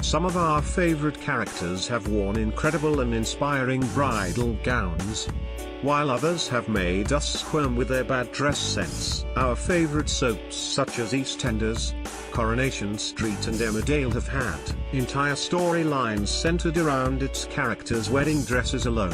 Some of our favorite characters have worn incredible and inspiring bridal gowns, while others have made us squirm with their bad dress sense. Our favorite soaps such as EastEnders, Coronation Street and Emmerdale have had entire storylines centered around its characters' wedding dresses alone,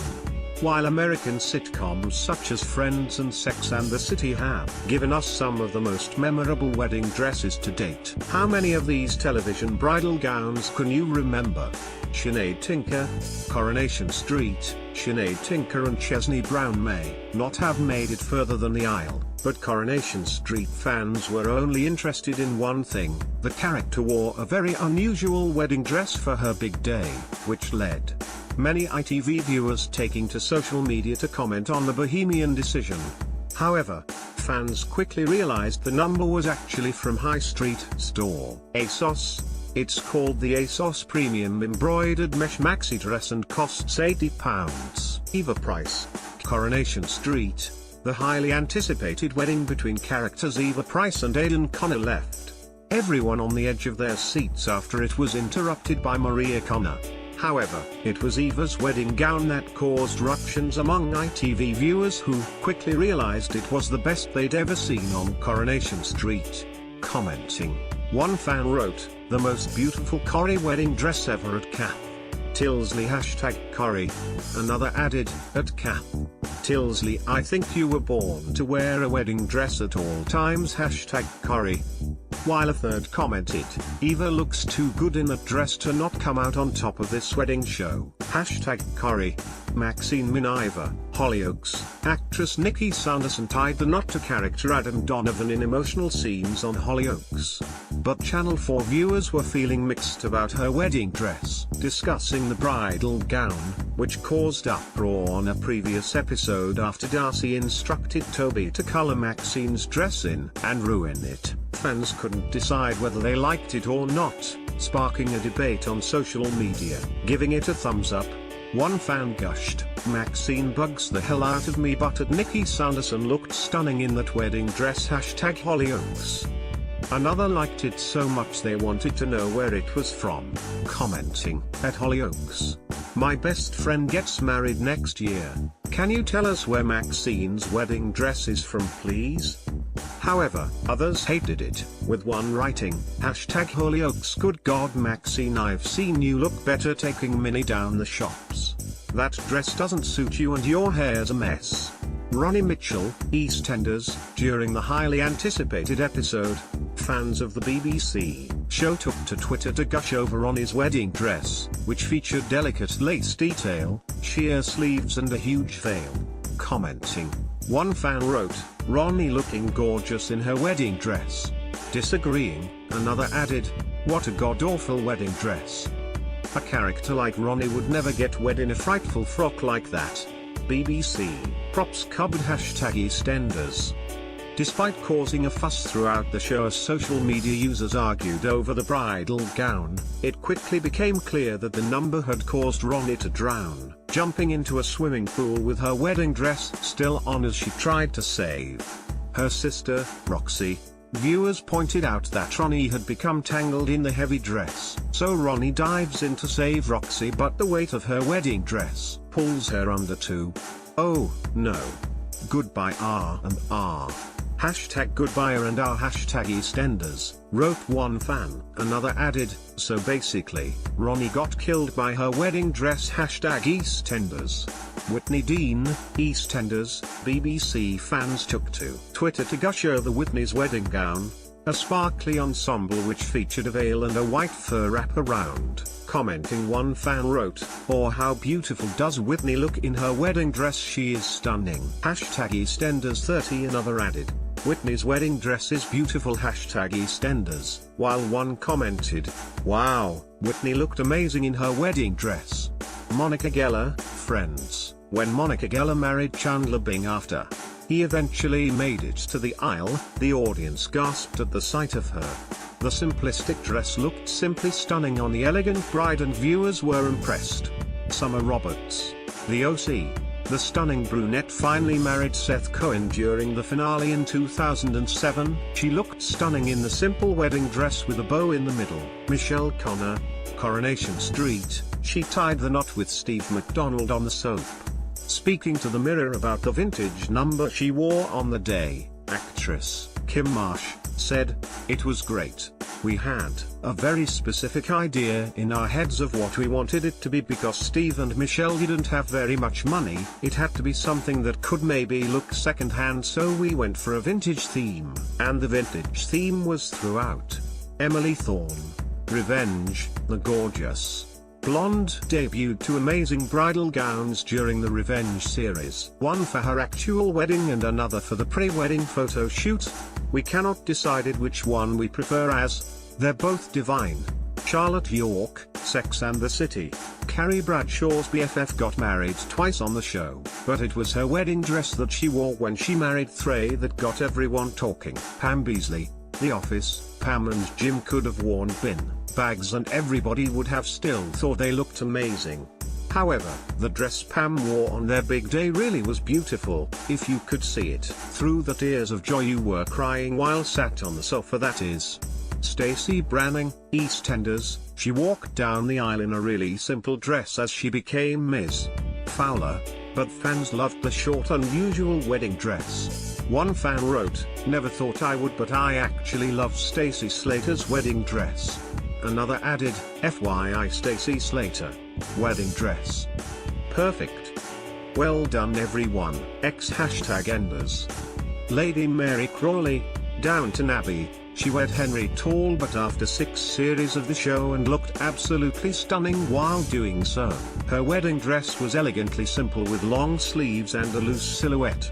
while American sitcoms such as Friends and Sex and the City have given us some of the most memorable wedding dresses to date. How many of these television bridal gowns can you remember? Sinead Tinker, Coronation Street. Sinead Tinker and Chesney Brown may not have made it further than the aisle, but Coronation Street fans were only interested in one thing: the character wore a very unusual wedding dress for her big day, which led many ITV viewers taking to social media to comment on the bohemian decision. However, fans quickly realized the number was actually from high street store ASOS. It's called the ASOS Premium Embroidered Mesh Maxi Dress and costs £80. Eva Price, Coronation Street. The highly anticipated wedding between characters Eva Price and Aidan Connor left everyone on the edge of their seats after it was interrupted by Maria Connor. However, it was Eva's wedding gown that caused ructions among ITV viewers, who quickly realized it was the best they'd ever seen on Coronation Street. Commenting, one fan wrote, "The most beautiful Corrie wedding dress ever at Cap. Tilsley #Corrie. Another added, at Cap. Tilsley, I think you were born to wear a wedding dress at all times #Corrie. While a third commented, Eva looks too good in that dress to not come out on top of this wedding show. #Corrie. Maxine Miniver, Hollyoaks. Actress Nikki Sanderson tied the knot to character Adam Donovan in emotional scenes on Hollyoaks. But Channel 4 viewers were feeling mixed about her wedding dress, discussing the bridal gown, which caused uproar on a previous episode after Darcy instructed TOWIE to color Maxine's dress in and ruin it. Fans couldn't decide whether they liked it or not, sparking a debate on social media. Giving it a thumbs up, one fan gushed, "Maxine bugs the hell out of me, but Nikki Sanderson looked stunning in that wedding dress #Hollyoaks." Another liked it so much they wanted to know where it was from, commenting, "At Hollyoaks. My best friend gets married next year. Can you tell us where Maxine's wedding dress is from, please?" However, others hated it, with one writing, #Hollyoaks. Good God Maxine, I've seen you look better taking Minnie down the shops. That dress doesn't suit you and your hair's a mess. Ronnie Mitchell, EastEnders. During the highly anticipated episode, fans of the BBC show took to Twitter to gush over Ronnie's wedding dress, which featured delicate lace detail, sheer sleeves and a huge veil. Commenting, one fan wrote, "Ronnie looking gorgeous in her wedding dress." Disagreeing, another added, "What a god-awful wedding dress. A character like Ronnie would never get wed in a frightful frock like that." BBC props cupboard #EastEnders. Despite causing a fuss throughout the show as social media users argued over the bridal gown, it quickly became clear that the number had caused Ronnie to drown, jumping into a swimming pool with her wedding dress still on as she tried to save her sister, Roxy. Viewers pointed out that Ronnie had become tangled in the heavy dress, so Ronnie dives in to save Roxy, but the weight of her wedding dress pulls her under too. Oh, no. Goodbye R&R. #Goodbye and R #EastEnders, wrote one fan. Another added, "So basically, Ronnie got killed by her wedding dress #EastEnders." Whitney Dean, EastEnders. BBC fans took to Twitter to gush over Whitney's wedding gown, a sparkly ensemble which featured a veil and a white fur wraparound. Commenting, one fan wrote, "Oh, how beautiful does Whitney look in her wedding dress, she is stunning." #EastEnders30. Another added, "Whitney's wedding dress is beautiful #EastEnders," while one commented, "Wow, Whitney looked amazing in her wedding dress." Monica Geller, Friends. When Monica Geller married Chandler Bing after he eventually made it to the aisle, the audience gasped at the sight of her. The simplistic dress looked simply stunning on the elegant bride and viewers were impressed. Summer Roberts, The OC. The stunning brunette finally married Seth Cohen during the finale in 2007. She looked stunning in the simple wedding dress with a bow in the middle. Michelle Connor, Coronation Street, she tied the knot with Steve McDonald on the soap. Speaking to the Mirror about the vintage number she wore on the day, actress Kim Marsh said, "It was great. We had a very specific idea in our heads of what we wanted it to be because Steve and Michelle didn't have very much money. It had to be something that could maybe look second-hand, so we went for a vintage theme. And the vintage theme was throughout. Emily Thorne, Revenge, the gorgeous blonde debuted 2 amazing bridal gowns during the Revenge series. One for her actual wedding and another for the pre-wedding photo shoot. We cannot decide which one we prefer as they're both divine." Charlotte York, Sex and the City. Carrie Bradshaw's BFF got married twice on the show, but it was her wedding dress that she wore when she married Trey that got everyone talking. Pam Beesly, The Office. Pam and Jim could have worn bin bags and everybody would have still thought they looked amazing. However, the dress Pam wore on their big day really was beautiful, if you could see it. Through the tears of joy you were crying while sat on the sofa, that is. Stacey Branning, EastEnders, she walked down the aisle in a really simple dress as she became Ms. Fowler, but fans loved the short unusual wedding dress. One fan wrote, "Never thought I would, but I actually love Stacey Slater's wedding dress." Another added, "FYI Stacey Slater, wedding dress. Perfect. Well done everyone, #Enders. Lady Mary Crawley, Downton Abbey, she wed Henry Tall but after 6 series of the show and looked absolutely stunning while doing so. Her wedding dress was elegantly simple with long sleeves and a loose silhouette.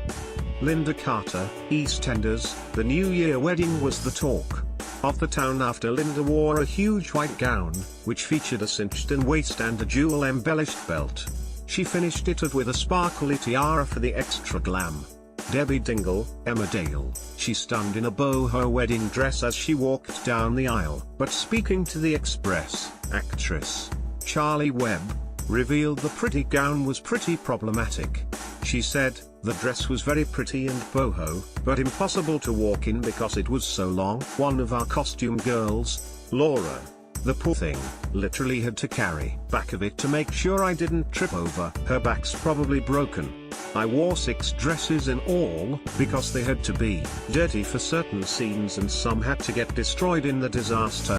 Linda Carter, EastEnders, the New Year wedding was the talk of the town after Linda wore a huge white gown, which featured a cinched-in waist and a jewel-embellished belt. She finished it with a sparkly tiara for the extra glam. Debbie Dingle, Emmerdale, she stunned in a boho wedding dress as she walked down the aisle. But speaking to the Express, actress Charlie Webb revealed the pretty gown was pretty problematic. She said, "The dress was very pretty and boho, but impossible to walk in because it was so long." One of our costume girls, Laura, the poor thing, literally had to carry back of it to make sure I didn't trip over. Her back's probably broken. I wore 6 dresses in all, because they had to be dirty for certain scenes and some had to get destroyed in the disaster.